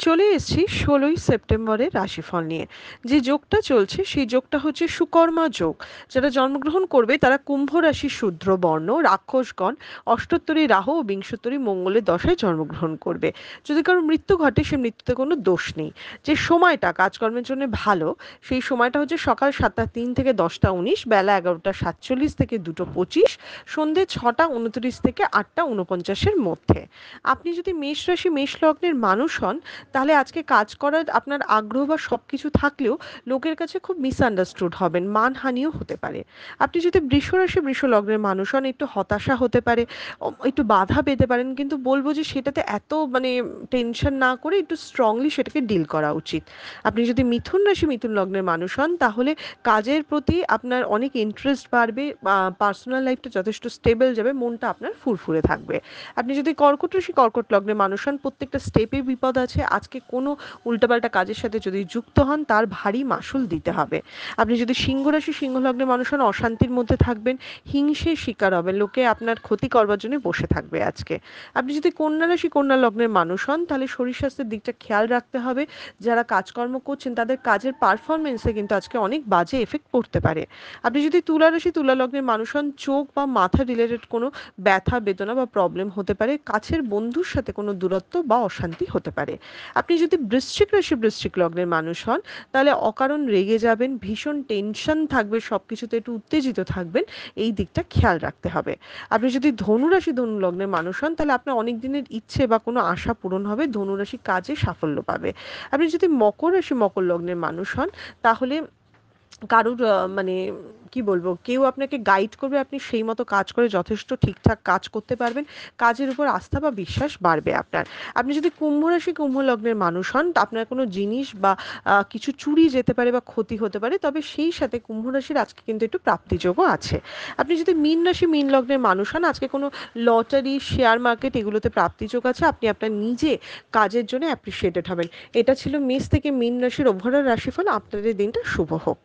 চলে এসেছি ১৬ই সেপ্টেম্বরের রাশিফল নিয়ে। যে যোগটা চলছে সেই যোগটা হচ্ছে সুকর্মা যোগ। যারা জন্মগ্রহণ করবে তারা কুম্ভ রাশি শূদ্র বর্ণ, রাক্ষসগণ, অষ্টোত্তরী রাহু ও বিংশোত্তরী মঙ্গলের দশায় জন্মগ্রহণ করবে। যদি কারো মৃত্যু ঘটে সে মৃত্যুতে কোনো দোষ নেই। যে সময়টা কাজকর্মের জন্য ভালো সেই সময়টা হচ্ছে সকাল ৭টা ৩ থেকে ১০টা ১৯, বেলা ১১টা ৪৭ থেকে ২টো ২৫, সন্ধে ৬টা ২৯ থেকে ৮টা ৪৯-এর মধ্যে। আপনি যদি মেষ রাশি মেষ লগ্নের মানুষ হন তাহলে আজকে কাজ করার আপনার আগ্রহ বা সবকিছু থাকলেও লোকের কাছে খুব মিসআন্ডারস্টুড হবেন, মানহানিও হতে পারে। আপনি যদি বৃষ রাশি বৃষ লগ্নের মানুষ হন একটু হতাশা হতে পারে, একটু বাধা পেতে পারেন, কিন্তু বলবো যে সেটাতে এত টেনশন না করে একটু স্ট্রংলি সেটাকে ডিল করা উচিত। আপনি যদি মিথুন রাশি মিথুন লগ্নের মানুষ হন তাহলে কাজের প্রতি আপনার অনেক ইন্টারেস্ট বাড়বে, পার্সোনাল লাইফটা যথেষ্ট স্টেবল যাবে, মনটা আপনার ফুরফুরে থাকবে। আপনি যদি কর্কট রাশি কর্কট লগ্নের মানুষ হন প্রত্যেকটা স্টেপে বিপদ আছে, আজকে কোনো উল্টাপাল্টা কাজের সাথে যদি যুক্ত হন তার ভারী মাসুল দিতে হবে। আপনি যদি সিংহ রাশি সিংহ লগ্নের মানুষ হন অশান্তির মধ্যে থাকবেন, হিংসের শিকার হবেন, লোকে আপনার ক্ষতি করবার জন্য বসে থাকবে আজকে। আপনি যদি কন্যা রাশি কন্যা লগ্নের মানুষ হন তাহলে শরীর স্বাস্থ্যের দিকটা খেয়াল রাখতে হবে। যারা কাজকর্ম করছেন তাদের কাজের পারফরমেন্সে কিন্তু আজকে অনেক বাজে এফেক্ট পড়তে পারে। আপনি যদি তুলা রাশি তুলা লগ্নের মানুষ হন চোখ বা মাথা রিলেটেড কোনো ব্যথা বেদনা বা প্রবলেম হতে পারে, কাছের বন্ধুর সাথে কোনো দূরত্ব বা অশান্তি হতে পারে। আপনি যদি বৃশ্চিক রাশি বৃশ্চিক লগ্নের মানুষ হন তাহলে অকারণ রেগে যাবেন, ভীষণ টেনশন থাকবে, সব কিছুতে একটু উত্তেজিত থাকবেন, এই দিকটা খেয়াল রাখতে হবে। আপনি যদি ধনু রাশি ধনু লগ্নের মানুষ হন তাহলে আপনার অনেক দিনের ইচ্ছে বা কোনো আশা পূরণ হবে, ধনুরাশি কাজে সাফল্য পাবে। আপনি যদি মকর রাশি মকর লগ্নের মানুষ হন তাহলে কারুর কি বলবো, কেউ আপনাকে গাইড করবে, আপনি সেই মতো কাজ করে যথেষ্ট ঠিকঠাক কাজ করতে পারবেন, কাজের উপর আস্থা বা বিশ্বাস বাড়বে আপনার। আপনি যদি কুম্ভ রাশি কুম্ভ লগ্নের মানুষ হন তা আপনার কোনো জিনিস বা কিছু চুরি যেতে পারে বা ক্ষতি হতে পারে, তবে সেই সাথে কুম্ভ রাশির আজকে কিন্তু একটু প্রাপ্তিযোগও আছে। আপনি যদি মীন রাশি মীন লগ্নের মানুষ হন আজকে কোনো লটারি শেয়ার মার্কেট এগুলোতে প্রাপ্তিযোগ আছে, আপনি আপনার নিজে কাজের জন্য অ্যাপ্রিসিয়েটেড হবেন। এটা ছিল মেষ থেকে মীন রাশির ওভারঅল রাশিফল। আপনাদের দিনটা শুভ হোক।